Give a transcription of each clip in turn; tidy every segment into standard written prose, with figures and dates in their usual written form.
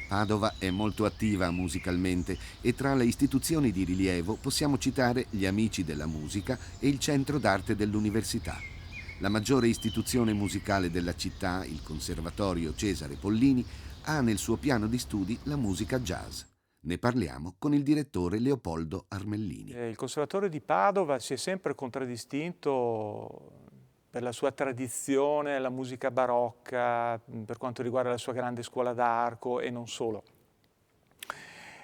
Padova è molto attiva musicalmente e tra le istituzioni di rilievo possiamo citare gli Amici della Musica e il Centro d'Arte dell'Università. La maggiore istituzione musicale della città, il Conservatorio Cesare Pollini, ha nel suo piano di studi la musica jazz. Ne parliamo con il direttore Leopoldo Armellini. Il Conservatorio di Padova si è sempre contraddistinto per la sua tradizione, la musica barocca, per quanto riguarda la sua grande scuola d'arco e non solo.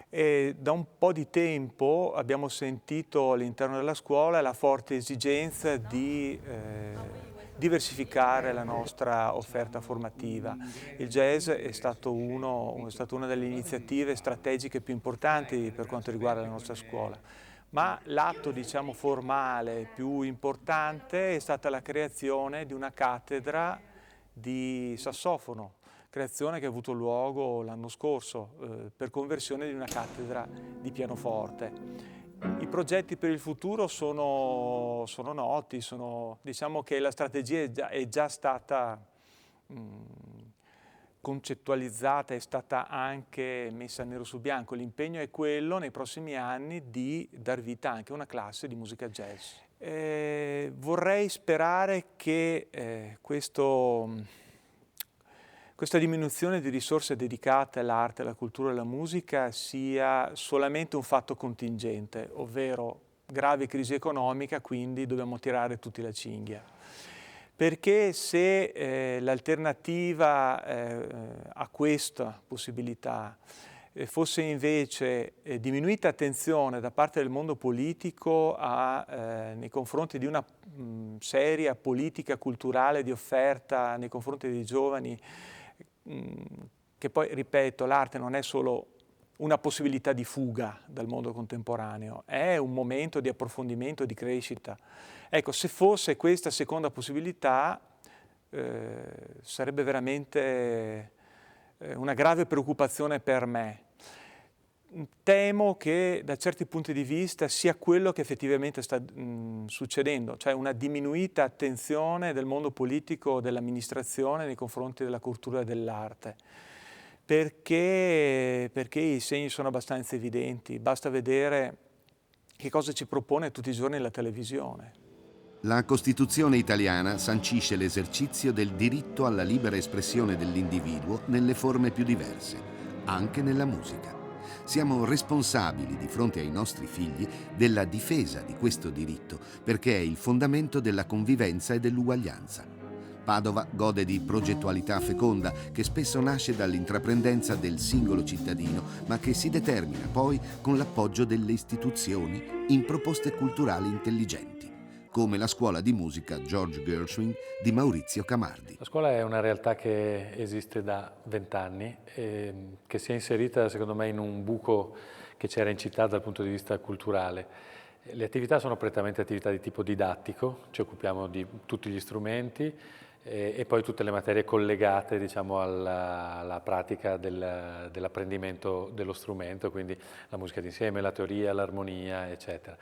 E da un po' di tempo abbiamo sentito all'interno della scuola la forte esigenza di diversificare la nostra offerta formativa. Il jazz è stata una delle iniziative strategiche più importanti per quanto riguarda la nostra scuola, ma l'atto, diciamo, formale più importante è stata la creazione di una cattedra di sassofono, creazione che ha avuto luogo l'anno scorso per conversione di una cattedra di pianoforte. I progetti per il futuro sono noti, diciamo che la strategia è già stata concettualizzata, è stata anche messa nero su bianco. L'impegno è quello nei prossimi anni di dar vita anche a una classe di musica jazz. Vorrei sperare che questa diminuzione di risorse dedicate all'arte, alla cultura e alla musica sia solamente un fatto contingente, ovvero grave crisi economica, quindi dobbiamo tirare tutti la cinghia. Perché se l'alternativa a questa possibilità fosse invece diminuita attenzione da parte del mondo politico nei confronti di una seria politica culturale di offerta nei confronti dei giovani, che poi, ripeto, l'arte non è solo una possibilità di fuga dal mondo contemporaneo, è un momento di approfondimento, di crescita. Ecco, se fosse questa seconda possibilità, sarebbe veramente una grave preoccupazione per me. Temo che da certi punti di vista sia quello che effettivamente sta succedendo, cioè una diminuita attenzione del mondo politico, dell'amministrazione nei confronti della cultura e dell'arte, perché i segni sono abbastanza evidenti, basta vedere che cosa ci propone tutti i giorni la televisione. La Costituzione italiana sancisce l'esercizio del diritto alla libera espressione dell'individuo nelle forme più diverse, anche nella musica. Siamo responsabili di fronte ai nostri figli della difesa di questo diritto, perché è il fondamento della convivenza e dell'uguaglianza. Padova gode di progettualità feconda che spesso nasce dall'intraprendenza del singolo cittadino, ma che si determina poi con l'appoggio delle istituzioni in proposte culturali intelligenti, come la scuola di musica George Gershwin di Maurizio Camardi. La scuola è una realtà che esiste da 20 anni e che si è inserita, secondo me, in un buco che c'era in città dal punto di vista culturale. Le attività sono prettamente attività di tipo didattico, ci occupiamo di tutti gli strumenti e poi tutte le materie collegate, diciamo, alla pratica dell'apprendimento dello strumento, quindi la musica d'insieme, la teoria, l'armonia, eccetera.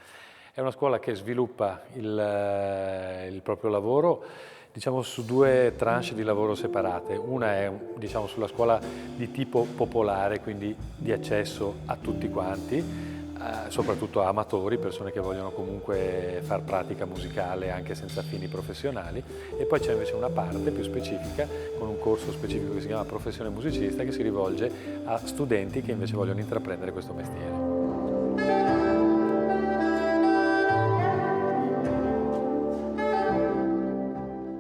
È una scuola che sviluppa il proprio lavoro, diciamo, su due tranche di lavoro separate. Una è, diciamo, sulla scuola di tipo popolare, quindi di accesso a tutti quanti, soprattutto a amatori, persone che vogliono comunque far pratica musicale anche senza fini professionali, e poi c'è invece una parte più specifica con un corso specifico che si chiama Professione Musicista, che si rivolge a studenti che invece vogliono intraprendere questo mestiere.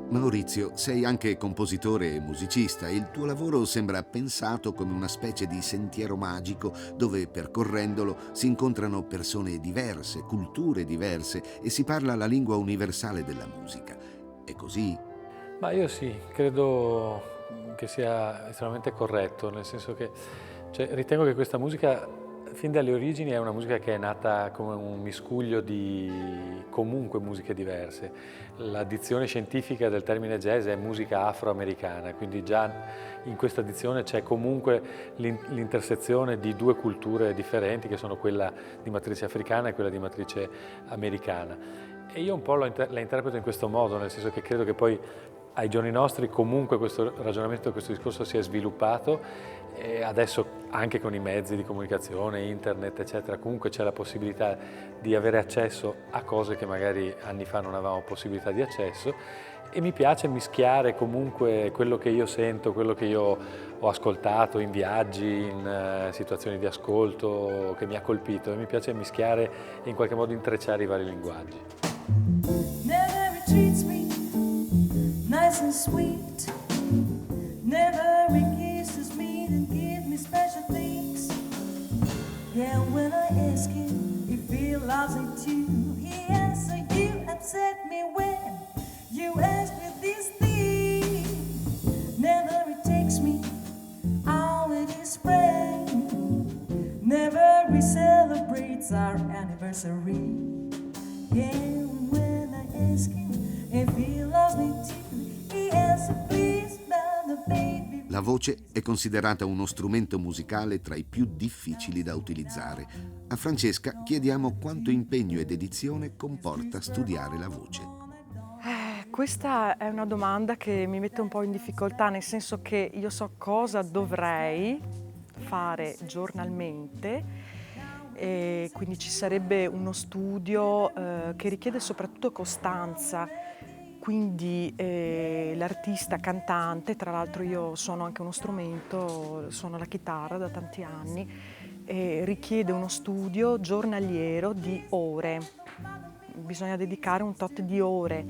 Maurizio, sei anche compositore e musicista e il tuo lavoro sembra pensato come una specie di sentiero magico dove, percorrendolo, si incontrano persone diverse, culture diverse e si parla la lingua universale della musica. È così? Ma io sì, credo che sia estremamente corretto, nel senso che ritengo che questa musica fin dalle origini è una musica che è nata come un miscuglio di comunque musiche diverse. La dizione scientifica del termine jazz è musica afroamericana, quindi già in questa dizione c'è comunque l'intersezione di due culture differenti, che sono quella di matrice africana e quella di matrice americana. E io un po' la interpreto in questo modo, nel senso che credo che poi ai giorni nostri comunque questo ragionamento, questo discorso si è sviluppato E adesso anche con i mezzi di comunicazione, internet, eccetera, comunque c'è la possibilità di avere accesso a cose che magari anni fa non avevamo possibilità di accesso, e mi piace mischiare comunque quello che io sento, quello che io ho ascoltato in viaggi, in situazioni di ascolto che mi ha colpito, e mi piace mischiare e in qualche modo intrecciare i vari linguaggi. Never treats me nice and sweet. Never kisses me and give me special things. Yeah, when I ask him if he loves me too, he answers, you upset me when you ask me this thing. Never he takes me out with his friend. Never he celebrates our anniversary. Yeah, when I ask him if he loves me too, he answers, please, brother, baby. La voce è considerata uno strumento musicale tra i più difficili da utilizzare. A Francesca chiediamo quanto impegno e dedizione comporta studiare la voce. Questa è una domanda che mi mette un po' in difficoltà, nel senso che io so cosa dovrei fare giornalmente, e quindi ci sarebbe uno studio che richiede soprattutto costanza. Quindi l'artista cantante, tra l'altro io suono anche uno strumento, suono la chitarra da tanti anni, richiede uno studio giornaliero di ore. Bisogna dedicare un tot di ore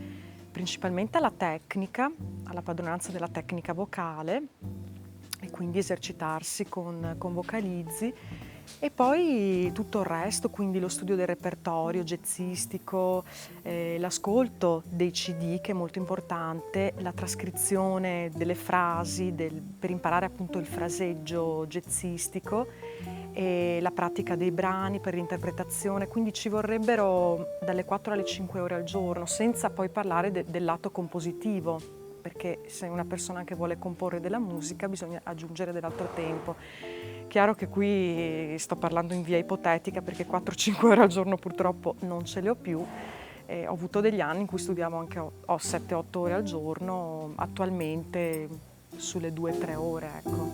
principalmente alla tecnica, alla padronanza della tecnica vocale, e quindi esercitarsi con vocalizzi, e poi tutto il resto, quindi lo studio del repertorio jazzistico, l'ascolto dei CD, che è molto importante, la trascrizione delle frasi per imparare appunto il fraseggio jazzistico, e la pratica dei brani per l'interpretazione. Quindi ci vorrebbero dalle 4 alle 5 ore al giorno, senza poi parlare del lato compositivo, perché se una persona anche vuole comporre della musica bisogna aggiungere dell'altro tempo. Chiaro che qui sto parlando in via ipotetica, perché 4-5 ore al giorno purtroppo non ce le ho più. Ho avuto degli anni in cui studiavo anche 7-8 ore al giorno, attualmente sulle 2-3 ore, ecco.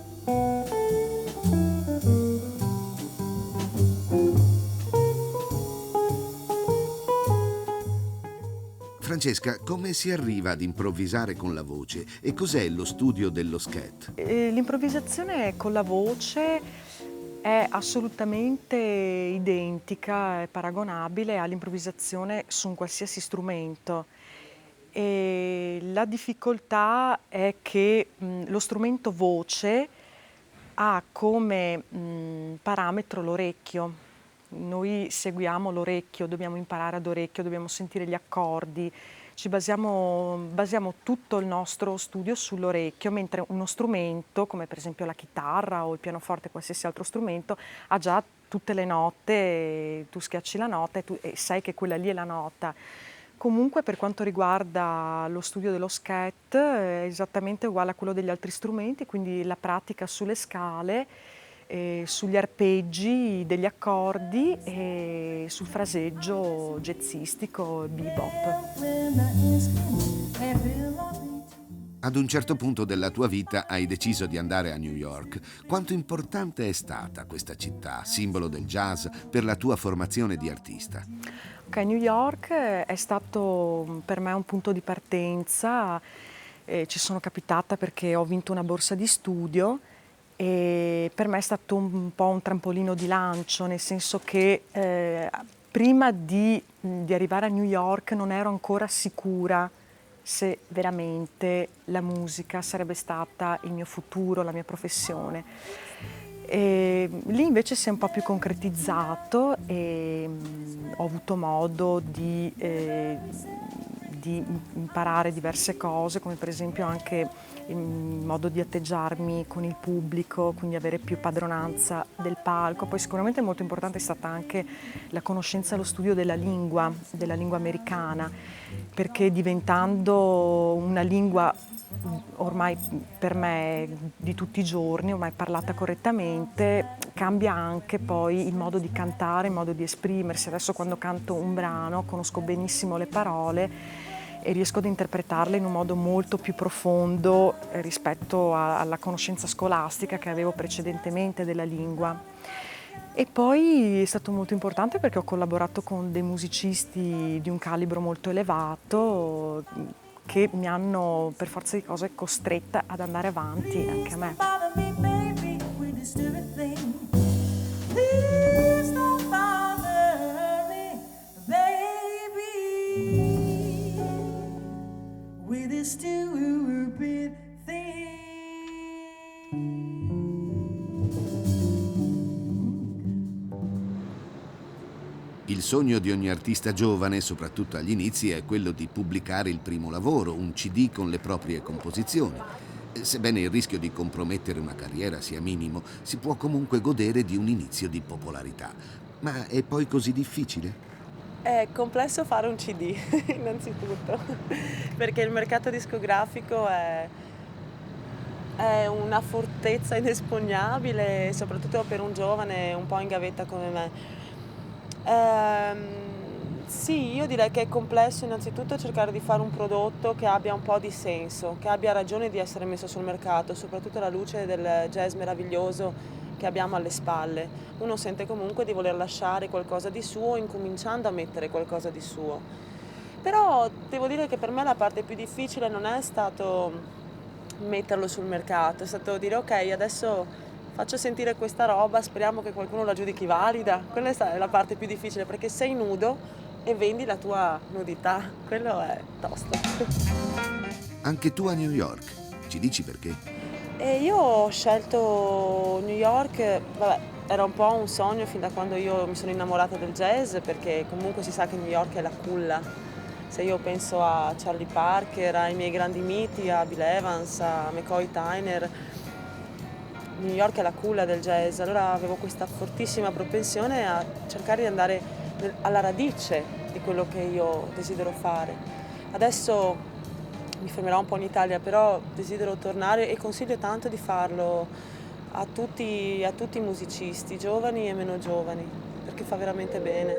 Francesca, come si arriva ad improvvisare con la voce e cos'è lo studio dello scat? L'improvvisazione con la voce è assolutamente identica e paragonabile all'improvvisazione su un qualsiasi strumento. E la difficoltà è che lo strumento voce ha come parametro l'orecchio. Noi seguiamo l'orecchio, dobbiamo imparare ad orecchio, dobbiamo sentire gli accordi, basiamo tutto il nostro studio sull'orecchio, mentre uno strumento, come per esempio la chitarra o il pianoforte, qualsiasi altro strumento, ha già tutte le note, tu schiacci la nota e sai che quella lì è la nota. Comunque, per quanto riguarda lo studio dello scat, è esattamente uguale a quello degli altri strumenti, quindi la pratica sulle scale, sugli arpeggi degli accordi e sul fraseggio jazzistico e bebop. Ad un certo punto della tua vita hai deciso di andare a New York. Quanto importante è stata questa città, simbolo del jazz, per la tua formazione di artista? New York è stato per me un punto di partenza. Ci sono capitata perché ho vinto una borsa di studio, e per me è stato un po' un trampolino di lancio, nel senso che prima di arrivare a New York non ero ancora sicura se veramente la musica sarebbe stata il mio futuro, la mia professione. E lì invece si è un po' più concretizzato, e ho avuto modo di imparare diverse cose, come per esempio anche il modo di atteggiarmi con il pubblico, quindi avere più padronanza del palco. Poi sicuramente molto importante è stata anche la conoscenza e lo studio della lingua americana, perché diventando una lingua ormai per me di tutti i giorni, ormai parlata correttamente, cambia anche poi il modo di cantare, il modo di esprimersi. Adesso quando canto un brano conosco benissimo le parole e riesco ad interpretarle in un modo molto più profondo rispetto alla conoscenza scolastica che avevo precedentemente della lingua. E poi è stato molto importante perché ho collaborato con dei musicisti di un calibro molto elevato che mi hanno per forza di cose costretta ad andare avanti anche a me. Il sogno di ogni artista giovane, soprattutto agli inizi, è quello di pubblicare il primo lavoro, un CD con le proprie composizioni. Sebbene il rischio di compromettere una carriera sia minimo, si può comunque godere di un inizio di popolarità. Ma è poi così difficile? È complesso fare un CD, innanzitutto, perché il mercato discografico è una fortezza inespugnabile, soprattutto per un giovane un po' in gavetta come me. Sì, io direi che è complesso innanzitutto cercare di fare un prodotto che abbia un po' di senso, che abbia ragione di essere messo sul mercato, soprattutto alla luce del jazz meraviglioso che abbiamo alle spalle. Uno sente comunque di voler lasciare qualcosa di suo, incominciando a mettere qualcosa di suo. Però devo dire che per me la parte più difficile non è stato metterlo sul mercato, è stato dire ok, adesso faccio sentire questa roba, speriamo che qualcuno la giudichi valida. Quella è la parte più difficile, perché sei nudo e vendi la tua nudità. Quello è tosto. Anche tu a New York. Ci dici perché? E io ho scelto New York, vabbè, era un po' un sogno fin da quando io mi sono innamorata del jazz, perché comunque si sa che New York è la culla. Se io penso a Charlie Parker, ai miei grandi miti, a Bill Evans, a McCoy Tyner, New York è la culla del jazz, allora avevo questa fortissima propensione a cercare di andare alla radice di quello che io desidero fare. Adesso mi fermerò un po' in Italia, però desidero tornare e consiglio tanto di farlo a tutti i musicisti, giovani e meno giovani, perché fa veramente bene.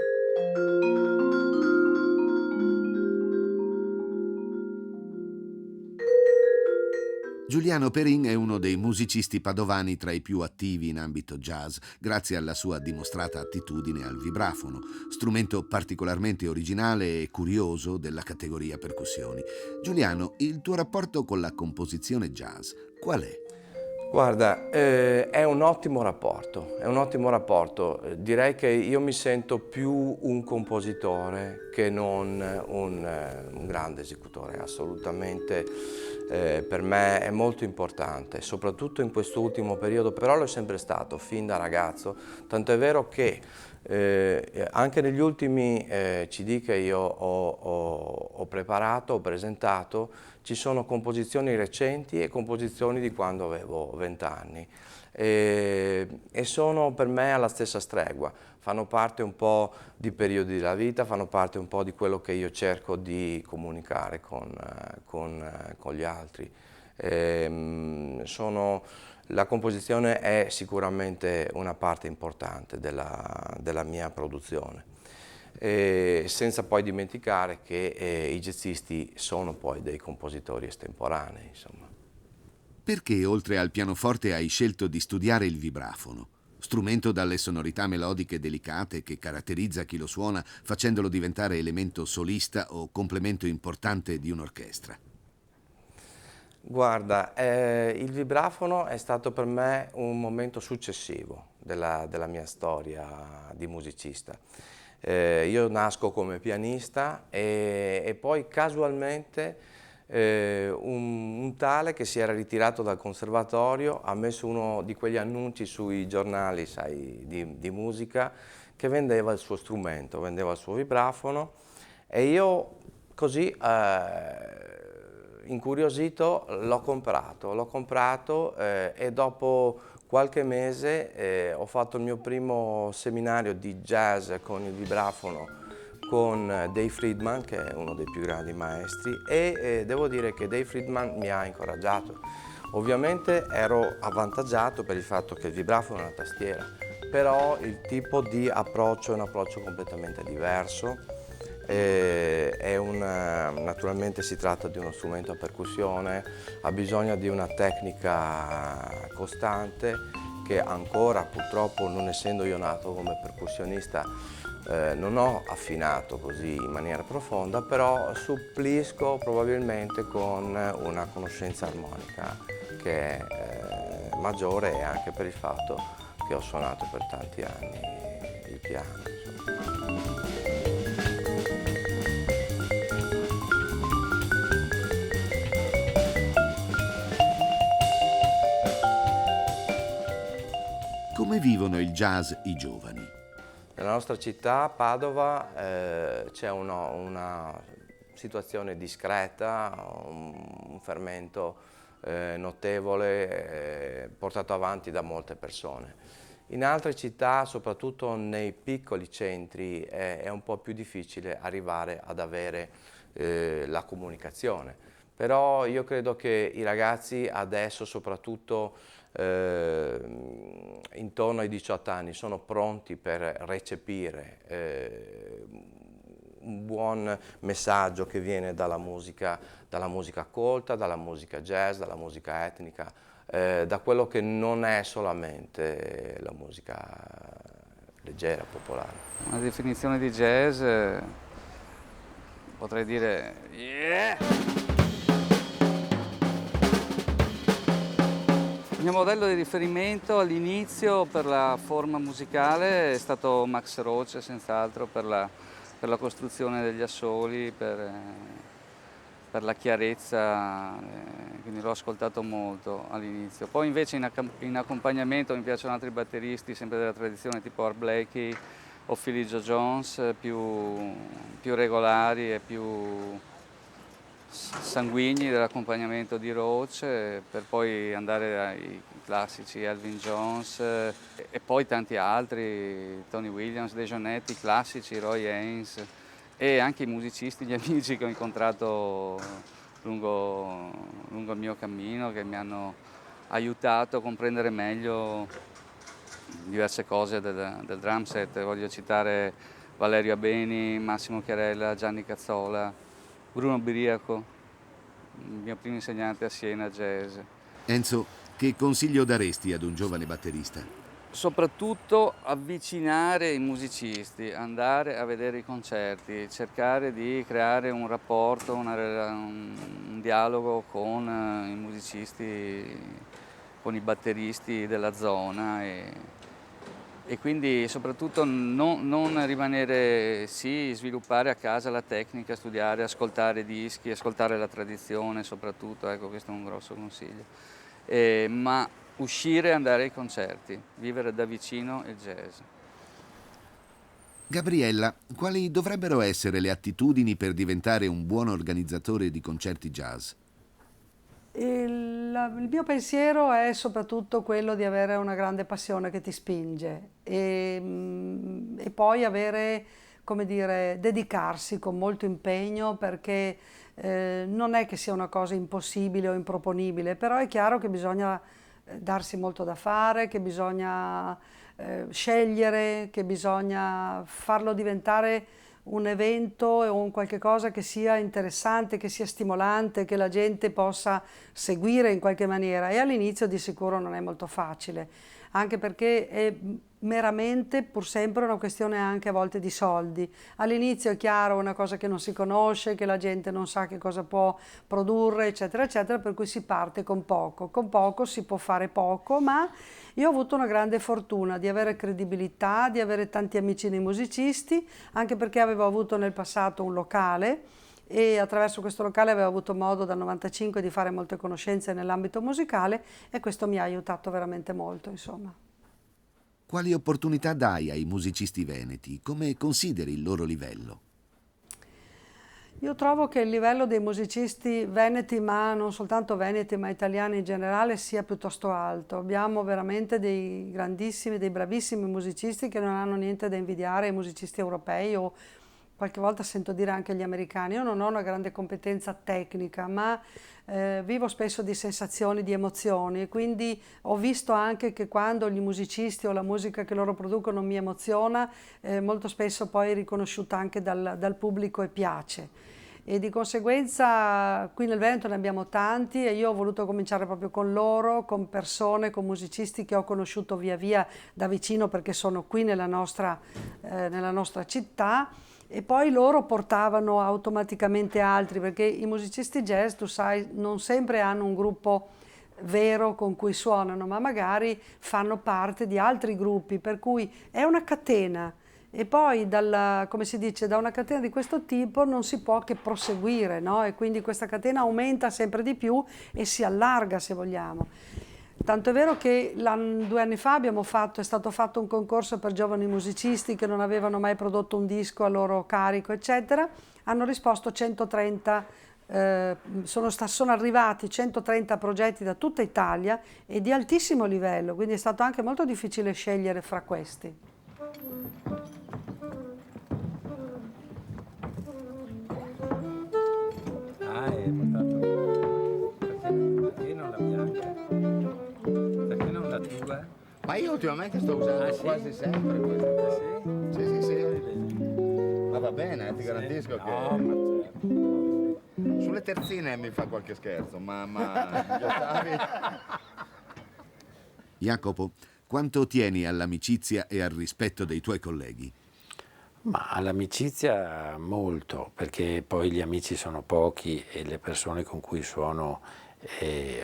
Giuliano Perin è uno dei musicisti padovani tra i più attivi in ambito jazz, grazie alla sua dimostrata attitudine al vibrafono, strumento particolarmente originale e curioso della categoria percussioni. Giuliano, il tuo rapporto con la composizione jazz qual è? Guarda, è un ottimo rapporto, Direi che io mi sento più un compositore che non un grande esecutore, assolutamente. Per me è molto importante, soprattutto in questo ultimo periodo, però lo è sempre stato, fin da ragazzo, tanto è vero che anche negli ultimi CD che io ho preparato, ho presentato, ci sono composizioni recenti e composizioni di quando avevo 20 anni e sono per me alla stessa stregua, fanno parte un po' di periodi della vita, fanno parte un po' di quello che io cerco di comunicare con gli altri. La composizione è sicuramente una parte importante della mia produzione. Senza poi dimenticare che i jazzisti sono poi dei compositori estemporanei, insomma. Perché oltre al pianoforte hai scelto di studiare il vibrafono? Strumento dalle sonorità melodiche delicate che caratterizza chi lo suona, facendolo diventare elemento solista o complemento importante di un'orchestra. Guarda, il vibrafono è stato per me un momento successivo della mia storia di musicista. Io nasco come pianista e poi casualmente un tale che si era ritirato dal conservatorio ha messo uno di quegli annunci sui giornali, sai, di musica, che vendeva il suo strumento, vendeva il suo vibrafono e io così incuriosito l'ho comprato e dopo qualche mese ho fatto il mio primo seminario di jazz con il vibrafono con Dave Friedman, che è uno dei più grandi maestri, e devo dire che Dave Friedman mi ha incoraggiato. Ovviamente ero avvantaggiato per il fatto che il vibrafono è una tastiera, però il tipo di approccio è un approccio completamente diverso. Naturalmente si tratta di uno strumento a percussione, ha bisogno di una tecnica costante che ancora purtroppo, non essendo io nato come percussionista, non ho affinato così in maniera profonda, però supplisco probabilmente con una conoscenza armonica che è maggiore, e anche per il fatto che ho suonato per tanti anni il piano. Come vivono il jazz i giovani? Nella nostra città, Padova, c'è una situazione discreta, un fermento notevole, portato avanti da molte persone. In altre città, soprattutto nei piccoli centri, è un po' più difficile arrivare ad avere la comunicazione. Però io credo che i ragazzi adesso, soprattutto intorno ai 18 anni, sono pronti per recepire un buon messaggio che viene dalla musica colta, dalla musica jazz, dalla musica etnica, da quello che non è solamente la musica leggera, popolare. Una definizione di jazz potrei dire yeah! Il mio modello di riferimento all'inizio per la forma musicale è stato Max Roach, senz'altro, per la costruzione degli assoli, per la chiarezza, quindi l'ho ascoltato molto all'inizio. Poi invece in accompagnamento mi piacciono altri batteristi, sempre della tradizione, tipo Art Blakey o Philly Joe Jones, più regolari e più sanguigni dell'accompagnamento di Roach, per poi andare ai classici Elvin Jones e poi tanti altri, Tony Williams, Dejonetti, classici, Roy Haynes, e anche i musicisti, gli amici che ho incontrato lungo il mio cammino, che mi hanno aiutato a comprendere meglio diverse cose del drum set. Voglio citare Valerio Abeni, Massimo Chiarella, Gianni Cazzola, Bruno Biriaco, il mio primo insegnante a Siena jazz. Enzo, che consiglio daresti ad un giovane batterista? Soprattutto avvicinare i musicisti, andare a vedere i concerti, cercare di creare un rapporto, un dialogo con i musicisti, con i batteristi della zona e quindi soprattutto non rimanere, sì, sviluppare a casa la tecnica, studiare, ascoltare dischi, ascoltare la tradizione soprattutto, ecco, questo è un grosso consiglio, ma uscire e andare ai concerti, vivere da vicino il jazz. Gabriella, quali dovrebbero essere le attitudini per diventare un buon organizzatore di concerti jazz? Il mio pensiero è soprattutto quello di avere una grande passione che ti spinge e poi avere, come dire, dedicarsi con molto impegno, perché non è che sia una cosa impossibile o improponibile, però è chiaro che bisogna darsi molto da fare, che bisogna scegliere, che bisogna farlo diventare un evento o un qualche cosa che sia interessante, che sia stimolante, che la gente possa seguire in qualche maniera, e all'inizio di sicuro non è molto facile, anche perché è meramente pur sempre una questione anche a volte di soldi. All'inizio è chiaro, una cosa che non si conosce, che la gente non sa che cosa può produrre, eccetera eccetera, per cui si parte con poco si può fare poco, ma io ho avuto una grande fortuna di avere credibilità, di avere tanti amici nei musicisti, anche perché avevo avuto nel passato un locale e attraverso questo locale avevo avuto modo dal 95 di fare molte conoscenze nell'ambito musicale, e questo mi ha aiutato veramente molto, insomma. Quali opportunità dai ai musicisti veneti? Come consideri il loro livello? Io trovo che il livello dei musicisti veneti, ma non soltanto veneti, ma italiani in generale, sia piuttosto alto. Abbiamo veramente dei grandissimi, dei bravissimi musicisti che non hanno niente da invidiare ai musicisti europei o qualche volta sento dire anche agli americani, io non ho una grande competenza tecnica, ma vivo spesso di sensazioni, di emozioni, e quindi ho visto anche che quando gli musicisti o la musica che loro producono mi emoziona, molto spesso poi è riconosciuta anche dal pubblico e piace. E di conseguenza qui nel Veneto ne abbiamo tanti e io ho voluto cominciare proprio con loro, con persone, con musicisti che ho conosciuto via via da vicino perché sono qui nella nostra città, e poi loro portavano automaticamente altri, perché i musicisti jazz, tu sai, non sempre hanno un gruppo vero con cui suonano, ma magari fanno parte di altri gruppi, per cui è una catena. E poi, come si dice, da una catena di questo tipo non si può che proseguire, no? E quindi questa catena aumenta sempre di più e si allarga, se vogliamo. Tanto è vero che 2 anni fa è stato fatto un concorso per giovani musicisti che non avevano mai prodotto un disco a loro carico, eccetera. Hanno risposto 130, sono arrivati 130 progetti da tutta Italia e di altissimo livello, quindi è stato anche molto difficile scegliere fra questi. Hai portato perché non la bianca? Perché non la tua? Ma io ultimamente sto usando quasi sempre questa. Sì. Ma va bene, ti garantisco che... No, certo. Sulle terzine mi fa qualche scherzo, ma gli ottavi... Jacopo, quanto tieni all'amicizia e al rispetto dei tuoi colleghi? Ma all'amicizia molto, perché poi gli amici sono pochi e le persone con cui suono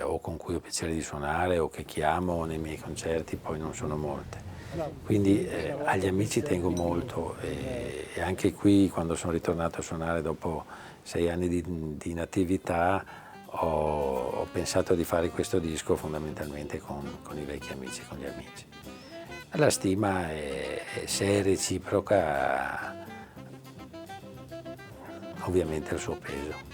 o con cui ho piacere di suonare o che chiamo nei miei concerti poi non sono molte. Quindi agli amici tengo molto e anche qui quando sono ritornato a suonare dopo 6 anni di inattività ho pensato di fare questo disco fondamentalmente con i vecchi amici, con gli amici. La stima se è reciproca ovviamente ha il suo peso.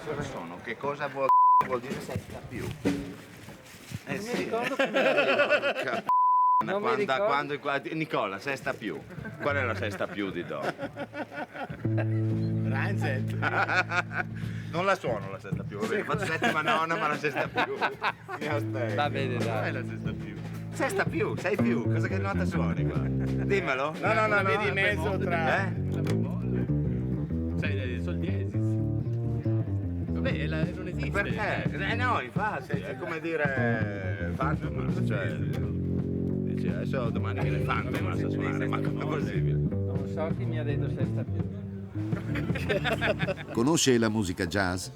Cosa sono? Che cosa vuol dire sesta più? Non sì. mi ricordo come quando Nicola, sesta più. Qual è la sesta più di Do? Rancet. Non la suono la sesta più, vabbè, faccio settima nonna ma la sesta più. Va bene, dai. Qual è la sesta più? Sesta più, sei più, cosa che nota suoni qua? Dimmelo. No, vedi in mezzo tra... Sol diesis. Vabbè, non esiste. Perché? No, infatti, è come dire Phantom, cioè dici adesso domani viene Phantom a suonare, ma come è possibile? Non so chi mi ha detto sesta più. Conosce la musica jazz?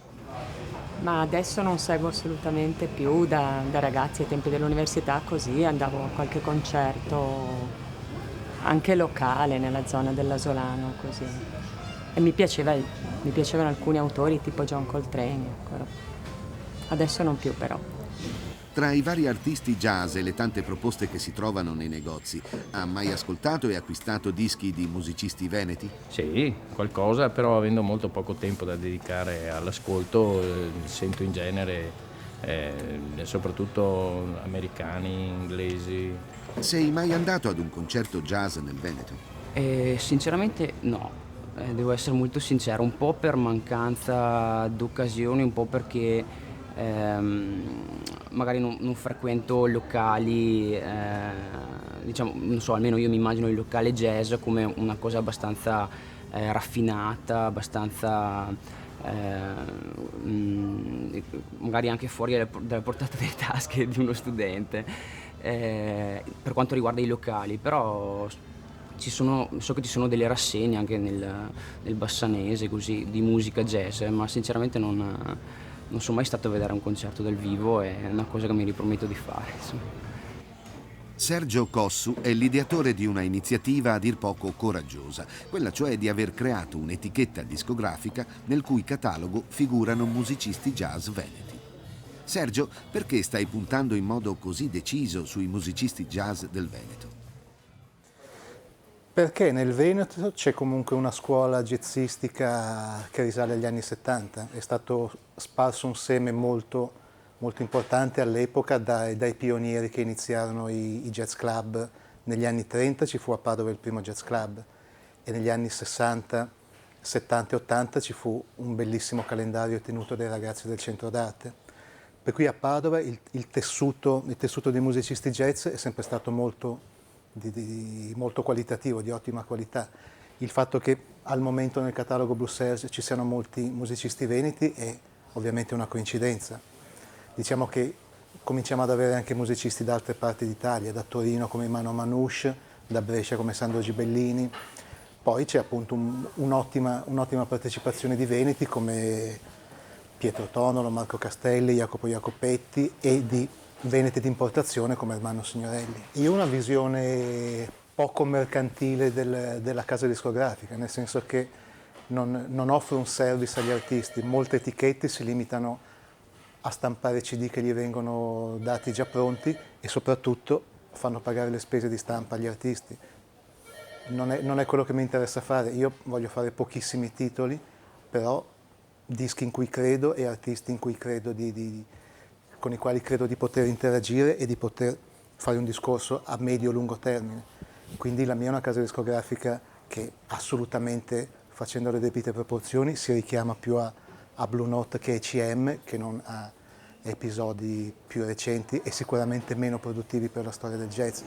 Ma adesso non seguo assolutamente più, da ragazzi ai tempi dell'università così andavo a qualche concerto anche locale nella zona dell'Asolano così. E mi piacevano alcuni autori tipo John Coltrane, adesso non più però. Tra i vari artisti jazz e le tante proposte che si trovano nei negozi, ha mai ascoltato e acquistato dischi di musicisti veneti? Sì, qualcosa, però avendo molto poco tempo da dedicare all'ascolto, sento in genere soprattutto americani, inglesi. Sei mai andato ad un concerto jazz nel Veneto? Sinceramente no. Devo essere molto sincero, un po' per mancanza d'occasioni, un po' perché magari non frequento locali, diciamo, non so, almeno io mi immagino il locale jazz come una cosa abbastanza raffinata, abbastanza magari anche fuori dalla portata delle tasche di uno studente, per quanto riguarda i locali, però so che ci sono delle rassegne anche nel Bassanese così, di musica jazz, ma sinceramente non sono mai stato a vedere un concerto dal vivo, è una cosa che mi riprometto di fare, insomma. Sergio Cossu è l'ideatore di una iniziativa a dir poco coraggiosa, quella cioè di aver creato un'etichetta discografica nel cui catalogo figurano musicisti jazz veneti. Sergio, perché stai puntando in modo così deciso sui musicisti jazz del Veneto? Perché nel Veneto c'è comunque una scuola jazzistica che risale agli anni 70, è stato sparso un seme molto importante all'epoca dai pionieri che iniziarono i jazz club. Negli anni 30 ci fu a Padova il primo jazz club e negli anni 60, 70 e 80 ci fu un bellissimo calendario tenuto dai ragazzi del centro d'arte. Per cui a Padova il tessuto dei musicisti jazz è sempre stato molto qualitativo, di ottima qualità. Il fatto che al momento nel catalogo Bruxelles ci siano molti musicisti veneti è ovviamente una coincidenza. Diciamo che cominciamo ad avere anche musicisti da altre parti d'Italia, da Torino come Mano Manouche, da Brescia come Sandro Gibellini. Poi c'è appunto un'ottima partecipazione di veneti come Pietro Tonolo, Marco Castelli, Jacopo Jacopetti e di veneti di importazione come Ermanno Signorelli. Io ho una visione poco mercantile della casa discografica, nel senso che non offro un service agli artisti. Molte etichette si limitano a stampare CD che gli vengono dati già pronti e soprattutto fanno pagare le spese di stampa agli artisti. Non è quello che mi interessa fare. Io voglio fare pochissimi titoli, però dischi in cui credo e artisti in cui credo con i quali credo di poter interagire e di poter fare un discorso a medio-lungo termine. Quindi la mia è una casa discografica che assolutamente, facendo le debite proporzioni, si richiama più a Blue Note che ECM, che non a episodi più recenti e sicuramente meno produttivi per la storia del jazz.